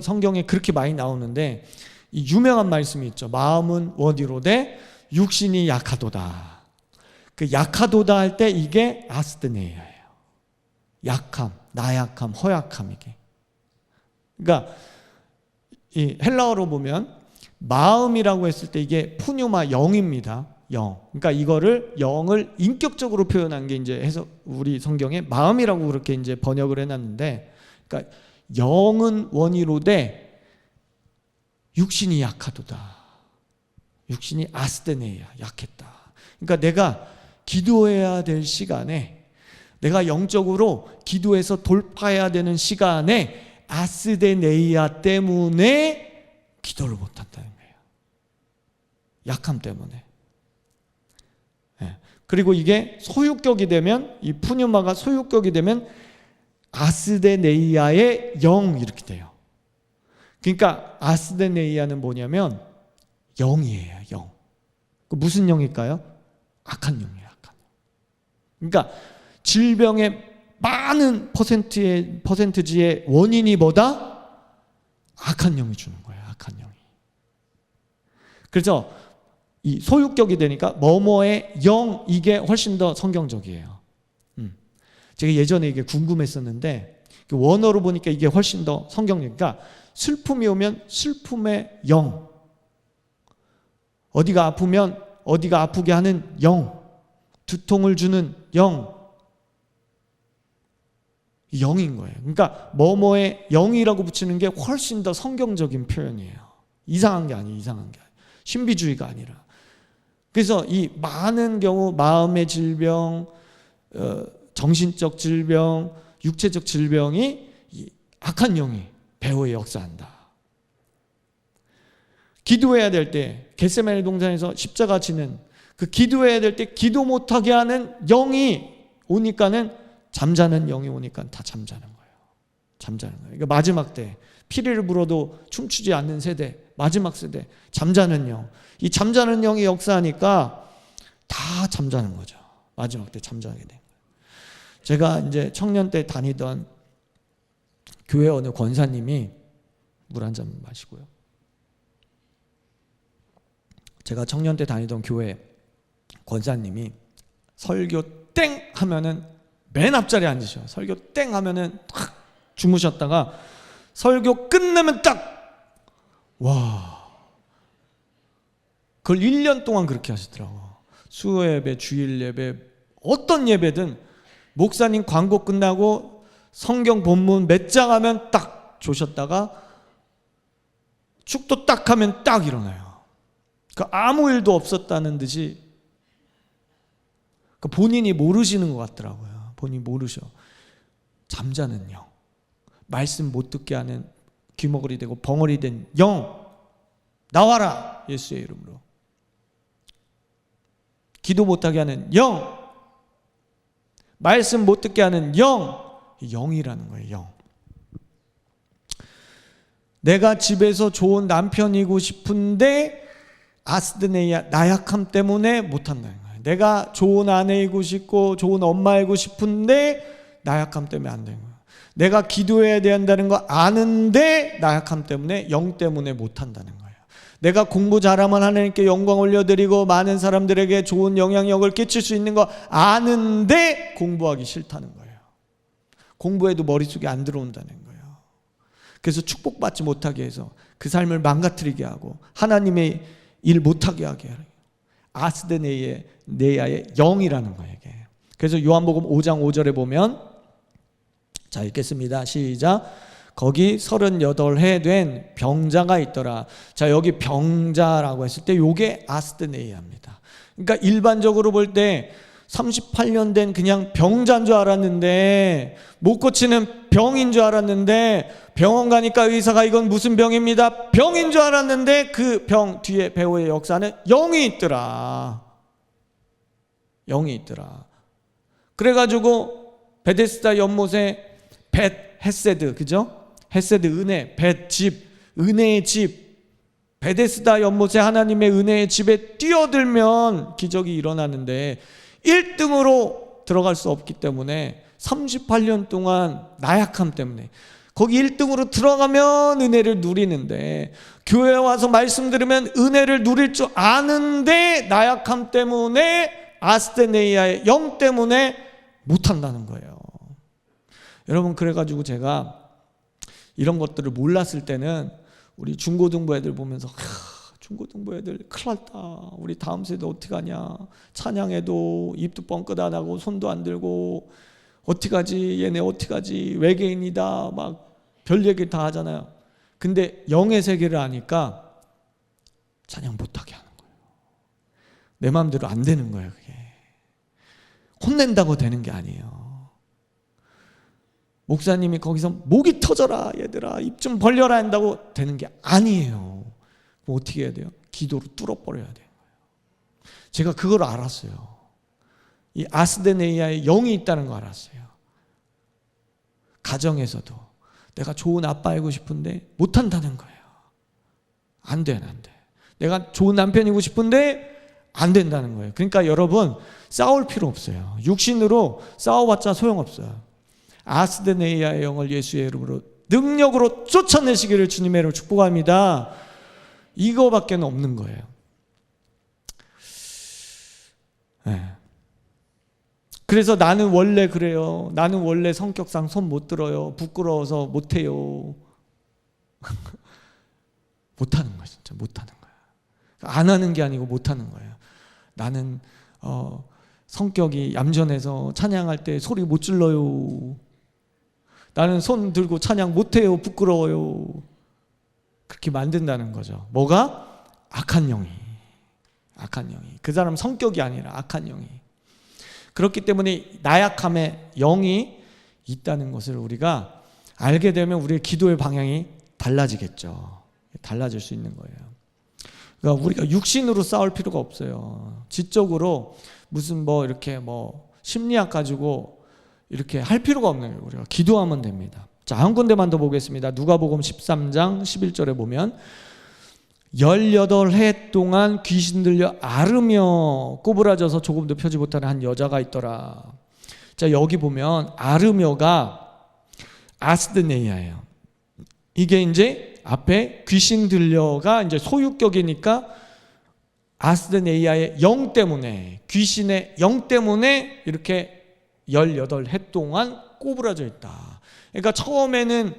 성경에 그렇게 많이 나오는데, 이 유명한 말씀이 있죠. 마음은 원이로되 육신이 약하도다. 그 약하도다 할 때 이게 아스데네이아예요. 약함, 나약함, 허약함. 이게 그러니까 이 헬라어로 보면 마음이라고 했을 때 이게 푸뉴마, 영입니다. 영. 그러니까 이거를 영을 인격적으로 표현한 게 이제 해서 우리 성경에 마음이라고 그렇게 이제 번역을 해놨는데, 그러니까 영은 원이로되 육신이 약하도다. 육신이 아스데네이아, 약했다. 그러니까 내가 기도해야 될 시간에, 내가 영적으로 기도해서 돌파해야 되는 시간에 아스데네이아 때문에 기도를 못한다는 거예요. 약함 때문에. 그리고 이게 소유격이 되면, 이 푸뉴마가 소유격이 되면 아스데네이아의 영 이렇게 돼요. 그러니까 아스데네이아는 뭐냐면 영이에요. 영. 무슨 영일까요? 악한 영이에요. 악한 영. 그러니까 질병의 많은 퍼센트지의 원인이 뭐다? 악한 영이 주는 거예요. 악한 영이. 그래서 이 소유격이 되니까 뭐뭐의 영, 이게 훨씬 더 성경적이에요. 제가 예전에 이게 궁금했었는데 원어로 보니까 이게 훨씬 더 성경적이니까, 슬픔이 오면 슬픔의 영, 어디가 아프면 어디가 아프게 하는 영, 두통을 주는 영, 영인 거예요. 그러니까 뭐뭐의 영이라고 붙이는 게 훨씬 더 성경적인 표현이에요. 이상한 게 아니에요. 이상한 게 아니에요. 신비주의가 아니라. 그래서 이 많은 경우 마음의 질병, 정신적 질병, 육체적 질병이 이 악한 영이 배후에 역사한다. 기도해야 될 때 겟세마네 동산에서 십자가 지는 그 기도해야 될 때 기도 못하게 하는 영이 오니까는, 잠자는 영이 오니까 다 잠자는 거예요. 잠자는 거예요. 그러니까 마지막 때 피리를 불어도 춤추지 않는 세대, 마지막 세대, 잠자는 영. 이 잠자는 영이 역사하니까 다 잠자는 거죠. 마지막 때 잠자게 된 거예요. 제가 이제 청년 때 다니던 교회 어느 권사님이 물 한 잔 마시고요. 제가 청년 때 다니던 교회 권사님이 설교 땡 하면은 맨 앞자리에 앉으셔. 설교 땡 하면은 탁 주무셨다가 설교 끝나면 딱, 와, 그걸 1년 동안 그렇게 하시더라고. 수요 예배, 주일 예배, 어떤 예배든 목사님 광고 끝나고 성경 본문 몇 장 하면 딱 조셨다가 축도 딱 하면 딱 일어나요. 아무 일도 없었다는 듯이. 본인이 모르시는 것 같더라고요. 본인이 모르셔. 잠자는 영, 말씀 못 듣게 하는 귀머거리 되고 벙어리 된 영, 나와라, 예수의 이름으로. 기도 못하게 하는 영, 말씀 못 듣게 하는 영, 영이라는 거예요. 영. 내가 집에서 좋은 남편이고 싶은데 아스드네이아, 나약함 때문에 못한다는 거예요. 내가 좋은 아내이고 싶고 좋은 엄마이고 싶은데 나약함 때문에 안 되는 거예요. 내가 기도해야 된다는 거 아는데 나약함 때문에, 영 때문에 못한다는 거예요. 내가 공부 잘하면 하나님께 영광 올려드리고 많은 사람들에게 좋은 영향력을 끼칠 수 있는 거 아는데 공부하기 싫다는 거예요. 공부해도 머릿속에 안 들어온다는 거예요. 그래서 축복받지 못하게 해서 그 삶을 망가뜨리게 하고 하나님의 일 못하게 하게 해요. 아스드네이아의 영이라는 거예요, 이게. 그래서 요한복음 5장 5절에 보면, 자, 읽겠습니다. 시작. 거기 38해 된 병자가 있더라. 자, 여기 병자라고 했을 때 요게 아스드네이아입니다. 그러니까 일반적으로 볼 때 38년 된 그냥 병자인 줄 알았는데, 못 고치는 병인 줄 알았는데, 병원 가니까 의사가 이건 무슨 병입니다, 병인 줄 알았는데 그 병 뒤에 배우의 역사는 영이 있더라. 영이 있더라. 그래가지고 베데스다 연못에 벳 헤세드, 그죠? 헤세드 은혜, 벳 집, 은혜의 집, 베데스다 연못에 하나님의 은혜의 집에 뛰어들면 기적이 일어나는데 1등으로 들어갈 수 없기 때문에 38년 동안 나약함 때문에, 거기 1등으로 들어가면 은혜를 누리는데, 교회 와서 말씀 들으면 은혜를 누릴 줄 아는데 나약함 때문에, 아스테네이아의 영 때문에 못한다는 거예요. 여러분, 그래가지고 제가 이런 것들을 몰랐을 때는 우리 중고등부 애들 보면서 중고등부 애들 큰일 났다, 우리 다음 세대 어떻게 하냐, 찬양해도 입도 뻥끗 안 하고 손도 안 들고 어떡하지, 얘네 어떡하지, 외계인이다, 막 별 얘기 다 하잖아요. 근데 영의 세계를 아니까 찬양 못하게 하는 거예요. 내 마음대로 안 되는 거예요. 그게 혼낸다고 되는 게 아니에요. 목사님이 거기서 목이 터져라 얘들아 입 좀 벌려라 한다고 되는 게 아니에요. 그럼 어떻게 해야 돼요? 기도로 뚫어버려야 돼요. 제가 그걸 알았어요. 이 아스데네이아의 영이 있다는 거 알았어요. 가정에서도 내가 좋은 아빠이고 싶은데 못한다는 거예요. 안 돼, 안 돼. 내가 좋은 남편이고 싶은데 안 된다는 거예요. 그러니까 여러분, 싸울 필요 없어요. 육신으로 싸워봤자 소용없어요. 아스데네이아의 영을 예수의 이름으로 능력으로 쫓아내시기를 주님의 이름으로 축복합니다. 이거밖에 없는 거예요. 네. 그래서 나는 원래 그래요. 나는 원래 성격상 손 못 들어요. 부끄러워서 못해요. 못하는 거예요. 진짜 못하는 거예요. 안 하는 게 아니고 못하는 거예요. 나는 성격이 얌전해서 찬양할 때 소리 못 질러요. 나는 손 들고 찬양 못해요. 부끄러워요. 그렇게 만든다는 거죠. 뭐가? 악한 영이. 악한 영이. 그 사람 성격이 아니라 악한 영이. 그렇기 때문에 나약함의 영이 있다는 것을 우리가 알게 되면 우리의 기도의 방향이 달라지겠죠. 달라질 수 있는 거예요. 그러니까 우리가 육신으로 싸울 필요가 없어요. 지적으로 무슨 이렇게 심리학 가지고 이렇게 할 필요가 없는 거예요. 우리가 기도하면 됩니다. 자, 한 군데만 더 보겠습니다. 누가복음 13장 11절에 보면 18해 동안 귀신 들려 앓으며 꼬부라져서 조금도 펴지 못하는 한 여자가 있더라. 자, 여기 보면 앓으며가 아스드네이아예요. 이게 이제 앞에 귀신 들려가 이제 소유격이니까 아스드네이아의 영 때문에, 귀신의 영 때문에 이렇게 18해 동안 꼬부라져 있다. 그러니까 처음에는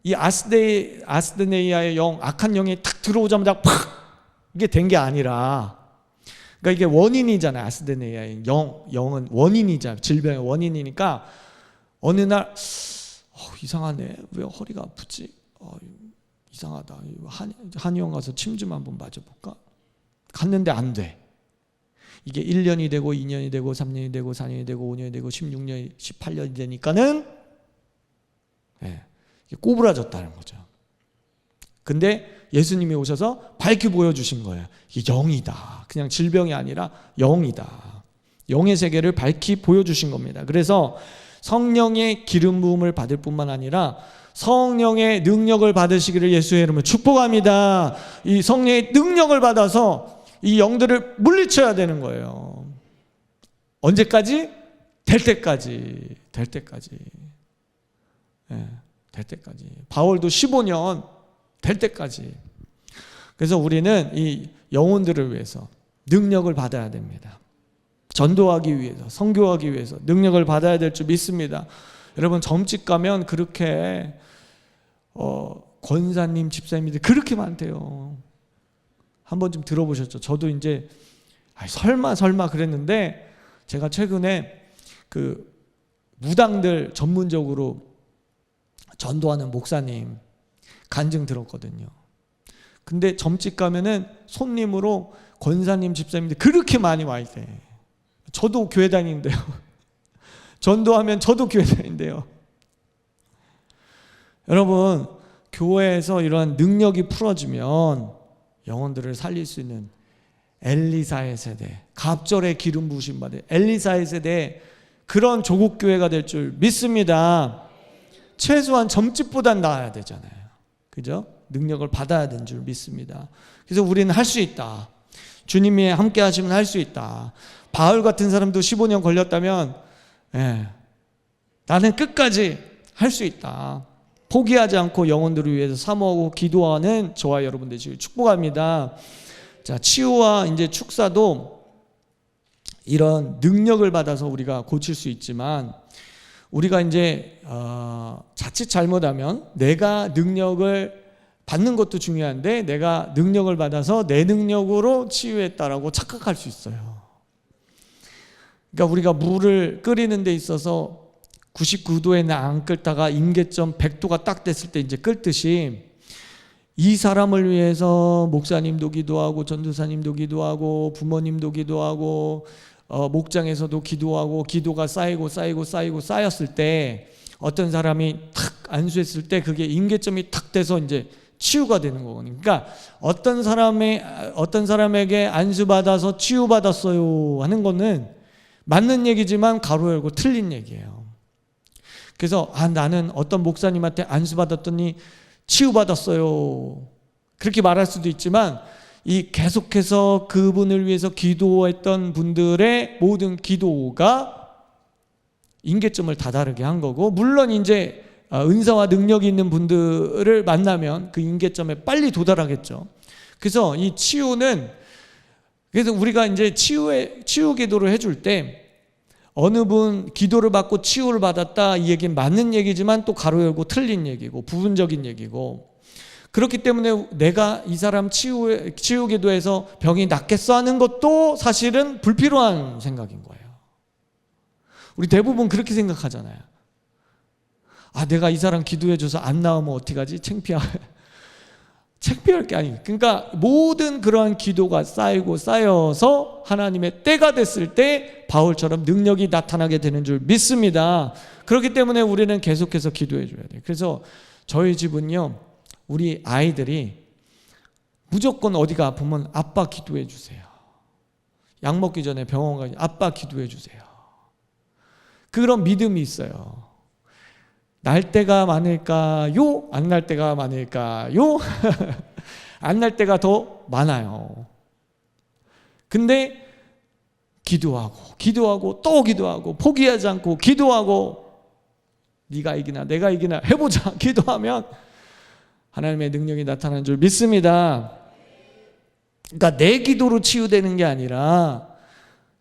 이 아스드네이아의 영, 악한 영이 탁 들어오자마자 팍! 이게 된 게 아니라, 그러니까 이게 원인이잖아요. 아스드네이아의 영은 원인이잖아요. 질병의 원인이니까 어느 날 이상하네. 왜 허리가 아프지? 이상하다. 한의원 가서 침 좀 한번 맞아볼까? 갔는데 안 돼. 이게 1년이 되고 2년이 되고 3년이 되고 4년이 되고 5년이 되고 16년이 18년이 되니까는 꼬부라졌다는 거죠. 근데 예수님이 오셔서 밝히 보여주신 거예요. 이게 영이다. 그냥 질병이 아니라 영이다. 영의 세계를 밝히 보여주신 겁니다. 그래서 성령의 기름 부음을 받을 뿐만 아니라 성령의 능력을 받으시기를 예수의 이름으로 축복합니다. 이 성령의 능력을 받아서 이 영들을 물리쳐야 되는 거예요. 언제까지? 될 때까지. 될 때까지. 될 때까지. 바울도 15년 될 때까지. 그래서 우리는 이 영혼들을 위해서 능력을 받아야 됩니다. 전도하기 위해서, 선교하기 위해서 능력을 받아야 될 줄 믿습니다. 여러분, 점집 가면 그렇게 권사님, 집사님들이 그렇게 많대요. 한번 좀 들어보셨죠? 저도 이제 설마 그랬는데, 제가 최근에 그 무당들 전문적으로 전도하는 목사님 간증 들었거든요. 근데 점집 가면은 손님으로 권사님, 집사님들 그렇게 많이 와 있대. 저도 교회 다니는데요. 전도하면 저도 교회 다니는데요. 여러분, 교회에서 이러한 능력이 풀어지면 영혼들을 살릴 수 있는 엘리사의 세대, 갑절의 기름 부으심 받은 엘리사의 세대, 그런 조국 교회가 될 줄 믿습니다. 최소한 점집보단 나아야 되잖아요. 그죠? 능력을 받아야 되는 줄 믿습니다. 그래서 우리는 할 수 있다. 주님이 함께 하시면 할 수 있다. 바울 같은 사람도 15년 걸렸다면 나는 끝까지 할 수 있다. 포기하지 않고 영혼들을 위해서 사모하고 기도하는 저와 여러분 되시길 축복합니다. 자, 치유와 이제 축사도 이런 능력을 받아서 우리가 고칠 수 있지만, 우리가 이제 자칫 잘못하면 내가 능력을 받는 것도 중요한데 내가 능력을 받아서 내 능력으로 치유했다라고 착각할 수 있어요. 그러니까 우리가 물을 끓이는 데 있어서 99도에는 안 끓다가 임계점 100도가 딱 됐을 때 이제 끓듯이, 이 사람을 위해서 목사님도 기도하고 전도사님도 기도하고 부모님도 기도하고 목장에서도 기도하고, 기도가 쌓였을 때 어떤 사람이 탁 안수했을 때 그게 임계점이 탁 돼서 이제 치유가 되는 거거든요. 그러니까 어떤 사람에게 안수받아서 치유받았어요 하는 거는 맞는 얘기지만 가로 열고 틀린 얘기예요. 그래서 나는 어떤 목사님한테 안수받았더니 치유받았어요, 그렇게 말할 수도 있지만, 이 계속해서 그분을 위해서 기도했던 분들의 모든 기도가 임계점을 다다르게 한 거고, 물론 이제 은사와 능력이 있는 분들을 만나면 그 임계점에 빨리 도달하겠죠. 그래서 이 치유는, 그래서 우리가 이제 치유 기도를 해줄 때 어느 분 기도를 받고 치유를 받았다, 이 얘기는 맞는 얘기지만 또 가로 열고 틀린 얘기고 부분적인 얘기고, 그렇기 때문에 내가 이 사람 치유 기도해서 병이 낫겠어 하는 것도 사실은 불필요한 생각인 거예요. 우리 대부분 그렇게 생각하잖아요. 내가 이 사람 기도해줘서 안 나오면 어떡하지? 창피할 게 아니에요. 그러니까 모든 그러한 기도가 쌓여서 하나님의 때가 됐을 때 바울처럼 능력이 나타나게 되는 줄 믿습니다. 그렇기 때문에 우리는 계속해서 기도해 줘야 돼요. 그래서 저희 집은요, 우리 아이들이 무조건 어디가 아프면 아빠 기도해 주세요. 약 먹기 전에 병원 가서 아빠 기도해 주세요. 그런 믿음이 있어요. 날 때가 많을까요? 안 날 때가 많을까요? 안 날 때가 더 많아요. 근데 기도하고 또 기도하고 포기하지 않고 기도하고 네가 이기나 내가 이기나 해보자 기도하면 하나님의 능력이 나타나는 줄 믿습니다. 그러니까 내 기도로 치유되는 게 아니라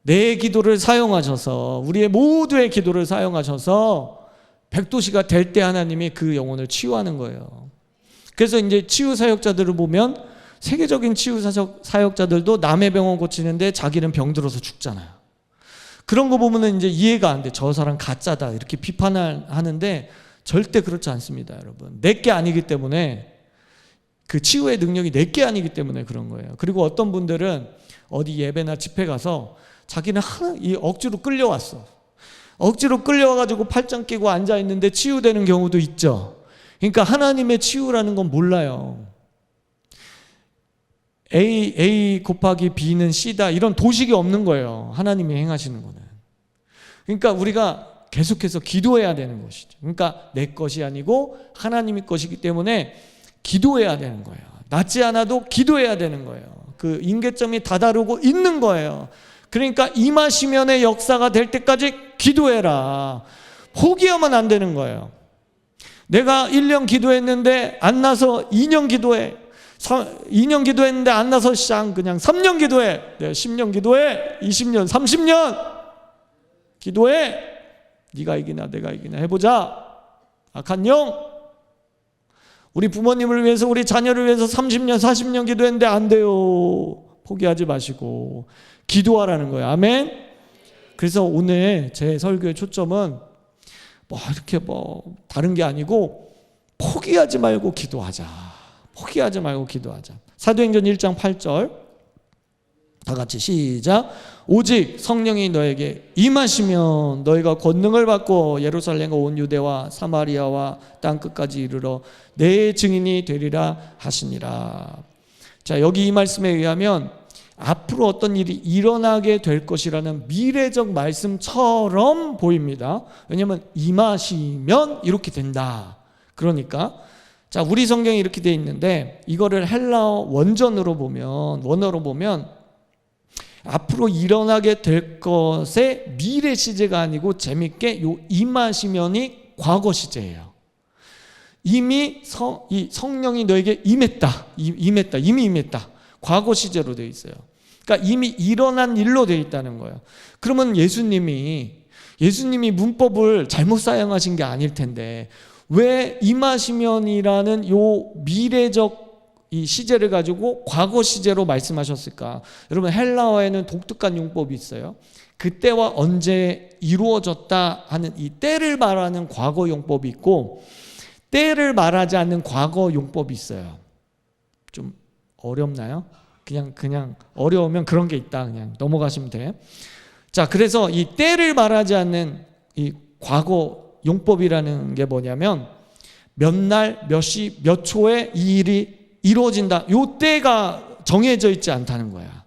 내 기도를 사용하셔서, 우리의 모두의 기도를 사용하셔서 백도시가 될 때 하나님이 그 영혼을 치유하는 거예요. 그래서 이제 치유 사역자들을 보면 세계적인 치유 사역자들도 남의 병원 고치는데 자기는 병들어서 죽잖아요. 그런 거 보면은 이제 이해가 안 돼. 저 사람 가짜다 이렇게 비판을 하는데 절대 그렇지 않습니다, 여러분. 내게 아니기 때문에, 그 치유의 능력이 내게 아니기 때문에 그런 거예요. 그리고 어떤 분들은 어디 예배나 집회 가서 자기는 이 억지로 끌려왔어. 억지로 끌려와가지고 팔짱 끼고 앉아 있는데 치유되는 경우도 있죠. 그러니까 하나님의 치유라는 건 몰라요. A 곱하기 B는 C다 이런 도식이 없는 거예요, 하나님이 행하시는 거는. 그러니까 우리가 계속해서 기도해야 되는 것이죠. 그러니까 내 것이 아니고 하나님의 것이기 때문에 기도해야 되는 거예요. 낫지 않아도 기도해야 되는 거예요. 그 임계점이 다다르고 있는 거예요. 그러니까 임하시면의 역사가 될 때까지 기도해라. 포기하면 안 되는 거예요. 내가 1년 기도했는데 안 나서 2년 기도해. 2년 기도했는데 안 나서 그냥 3년 기도해. 내가 10년 기도해. 20년, 30년 기도해. 네가 이기나 내가 이기나 해보자. 악한 영. 우리 부모님을 위해서, 우리 자녀를 위해서 30년, 40년 기도했는데 안 돼요. 포기하지 마시고 기도하라는 거예요. 아멘. 그래서 오늘 제 설교의 초점은 이렇게 다른 게 아니고 포기하지 말고 기도하자. 포기하지 말고 기도하자. 사도행전 1장 8절 다 같이 시작. 오직 성령이 너에게 임하시면 너희가 권능을 받고 예루살렘과 온 유대와 사마리아와 땅끝까지 이르러 내 증인이 되리라 하시니라. 자, 여기 이 말씀에 의하면 앞으로 어떤 일이 일어나게 될 것이라는 미래적 말씀처럼 보입니다. 왜냐하면 임하시면 이렇게 된다. 그러니까 자, 우리 성경이 이렇게 돼 있는데 이거를 헬라어 원어로 보면 앞으로 일어나게 될 것의 미래 시제가 아니고 재밌게 요 임하시면이 과거 시제예요. 이미 이 성령이 너에게 임했다. 이미 임했다. 과거 시제로 되어 있어요. 그러니까 이미 일어난 일로 되어 있다는 거예요. 그러면 예수님이 문법을 잘못 사용하신 게 아닐 텐데 왜 임하시면이라는 요 미래적 이 시제를 가지고 과거 시제로 말씀하셨을까? 여러분, 헬라어에는 독특한 용법이 있어요. 그때와 언제 이루어졌다 하는 이 때를 말하는 과거 용법이 있고 때를 말하지 않는 과거 용법이 있어요. 좀 어렵나요? 그냥 어려우면 그런 게 있다. 그냥 넘어가시면 돼. 자, 그래서 이 때를 말하지 않는 이 과거 용법이라는 게 뭐냐면 몇 날, 몇 시, 몇 초에 이 일이 이루어진다. 요 때가 정해져 있지 않다는 거야.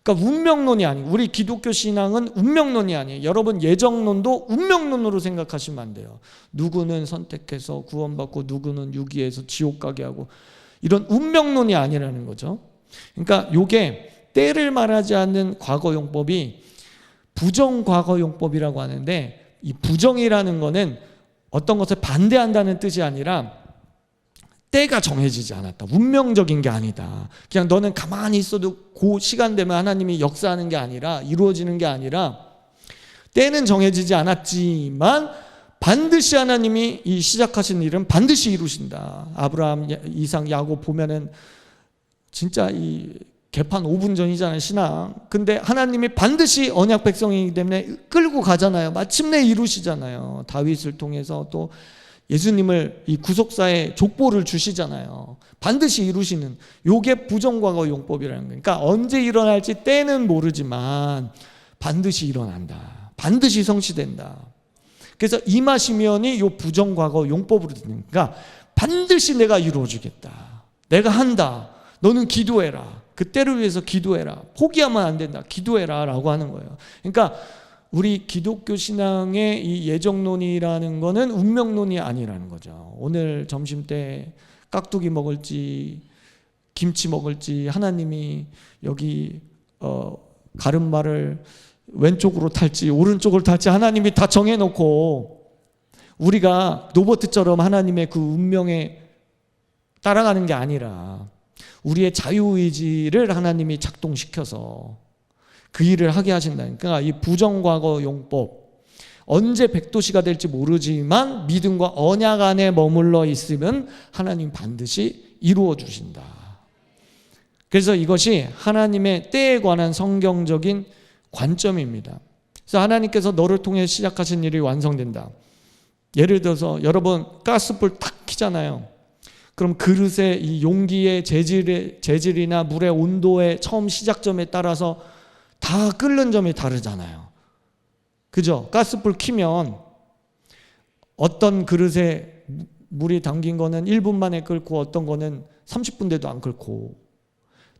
그러니까 운명론이 아니고, 우리 기독교 신앙은 운명론이 아니에요. 여러분, 예정론도 운명론으로 생각하시면 안 돼요. 누구는 선택해서 구원받고 누구는 유기해서 지옥 가게 하고, 이런 운명론이 아니라는 거죠. 그러니까 요게 때를 말하지 않는 과거 용법이 부정 과거 용법이라고 하는데, 이 부정이라는 거는 어떤 것을 반대한다는 뜻이 아니라 때가 정해지지 않았다. 운명적인 게 아니다. 그냥 너는 가만히 있어도 그 시간 되면 하나님이 역사하는 게 아니라, 이루어지는 게 아니라, 때는 정해지지 않았지만 반드시 하나님이 이 시작하신 일은 반드시 이루신다. 아브라함, 이삭, 야곱 보면은 진짜 이 개판 5분 전이잖아요, 신앙. 근데 하나님이 반드시 언약 백성이기 때문에 끌고 가잖아요. 마침내 이루시잖아요. 다윗을 통해서 또 예수님을 이 구속사의 족보를 주시잖아요. 반드시 이루시는, 요게 부정과거 용법이라는 거예요. 그러니까 언제 일어날지 때는 모르지만 반드시 일어난다. 반드시 성취된다. 그래서 임하시면이 요 부정과거 용법으로 되는, 그러니까 반드시 내가 이루어주겠다. 내가 한다. 너는 기도해라. 그 때를 위해서 기도해라. 포기하면 안 된다. 기도해라 라고 하는 거예요. 그러니까 우리 기독교 신앙의 이 예정론이라는 거는 운명론이 아니라는 거죠. 오늘 점심 때 깍두기 먹을지 김치 먹을지, 하나님이 여기 가름마를 왼쪽으로 탈지 오른쪽으로 탈지 하나님이 다 정해놓고 우리가 로봇처럼 하나님의 그 운명에 따라가는 게 아니라 우리의 자유의지를 하나님이 작동시켜서 그 일을 하게 하신다니까. 이 부정과거 용법, 언제 백도시가 될지 모르지만 믿음과 언약 안에 머물러 있으면 하나님 반드시 이루어 주신다. 그래서 이것이 하나님의 때에 관한 성경적인 관점입니다. 그래서 하나님께서 너를 통해 시작하신 일이 완성된다. 예를 들어서 여러분 가스불 탁 켜잖아요. 그럼 그릇의 이 용기의 재질이나 물의 온도의 처음 시작점에 따라서 다 끓는 점이 다르잖아요. 그죠? 가스불 켜면 어떤 그릇에 물이 담긴 거는 1분 만에 끓고 어떤 거는 30분 돼도 안 끓고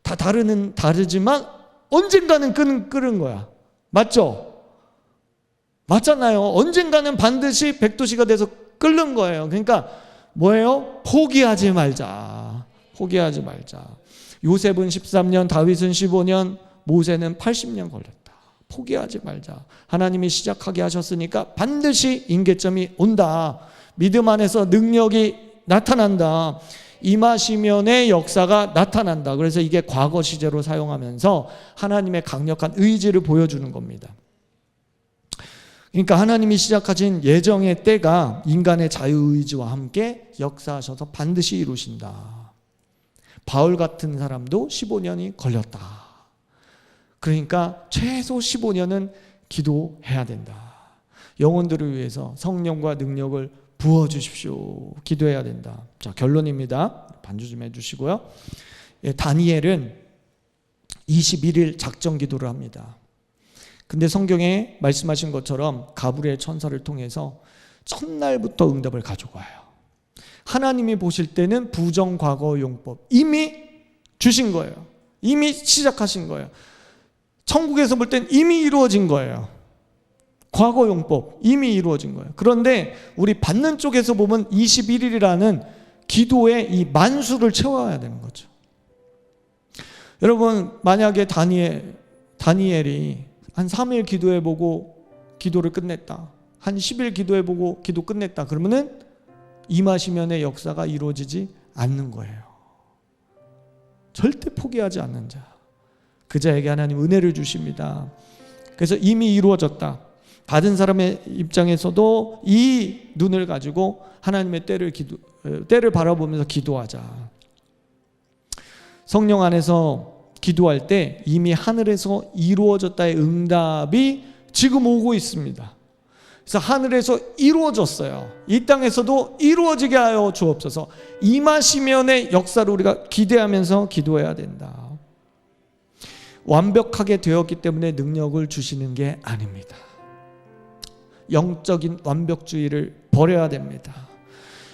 다 다르지만 언젠가는 끓는 거야. 맞죠? 맞잖아요. 언젠가는 반드시 100도씨가 돼서 끓는 거예요. 그러니까 뭐예요? 포기하지 말자. 포기하지 말자. 요셉은 13년, 다윗은 15년, 모세는 80년 걸렸다. 포기하지 말자. 하나님이 시작하게 하셨으니까 반드시 임계점이 온다. 믿음 안에서 능력이 나타난다. 임하시면의 역사가 나타난다. 그래서 이게 과거 시제로 사용하면서 하나님의 강력한 의지를 보여주는 겁니다. 그러니까 하나님이 시작하신 예정의 때가 인간의 자유의지와 함께 역사하셔서 반드시 이루신다. 바울 같은 사람도 15년이 걸렸다. 그러니까 최소 15년은 기도해야 된다. 영혼들을 위해서 성령과 능력을 부어주십시오. 기도해야 된다. 자, 결론입니다. 반주 좀 해주시고요. 다니엘은 21일 작정 기도를 합니다. 근데 성경에 말씀하신 것처럼 가브리엘 천사를 통해서 첫날부터 응답을 가져와요. 하나님이 보실 때는 부정 과거 용법 이미 주신 거예요. 이미 시작하신 거예요. 천국에서 볼 땐 이미 이루어진 거예요. 과거 용법 이미 이루어진 거예요. 그런데 우리 받는 쪽에서 보면 21일이라는 기도의 이 만수를 채워야 되는 거죠. 여러분 만약에 다니엘이 한 3일 기도해보고 기도를 끝냈다. 한 10일 기도해보고 기도 끝냈다. 그러면은 임하시면의 역사가 이루어지지 않는 거예요. 절대 포기하지 않는 자. 그 자에게 하나님 은혜를 주십니다. 그래서 이미 이루어졌다. 받은 사람의 입장에서도 이 눈을 가지고 하나님의 때를 바라보면서 기도하자. 성령 안에서 기도할 때 이미 하늘에서 이루어졌다의 응답이 지금 오고 있습니다. 그래서 하늘에서 이루어졌어요. 이 땅에서도 이루어지게 하여 주옵소서. 임하시면의 역사를 우리가 기대하면서 기도해야 된다. 완벽하게 되었기 때문에 능력을 주시는 게 아닙니다. 영적인 완벽주의를 버려야 됩니다.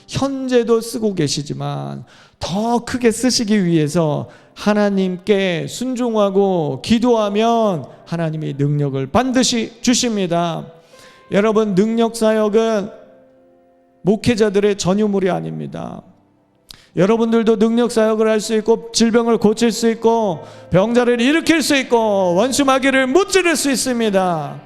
현재도 쓰고 계시지만 더 크게 쓰시기 위해서 하나님께 순종하고 기도하면 하나님이 능력을 반드시 주십니다. 여러분 능력사역은 목회자들의 전유물이 아닙니다. 여러분들도 능력사역을 할 수 있고 질병을 고칠 수 있고 병자를 일으킬 수 있고 원수 마귀를 무찌를 수 있습니다.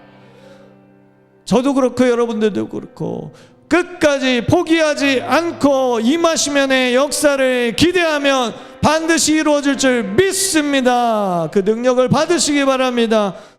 저도 그렇고 여러분들도 그렇고 끝까지 포기하지 않고 임하시면의 역사를 기대하면 반드시 이루어질 줄 믿습니다. 그 능력을 받으시기 바랍니다.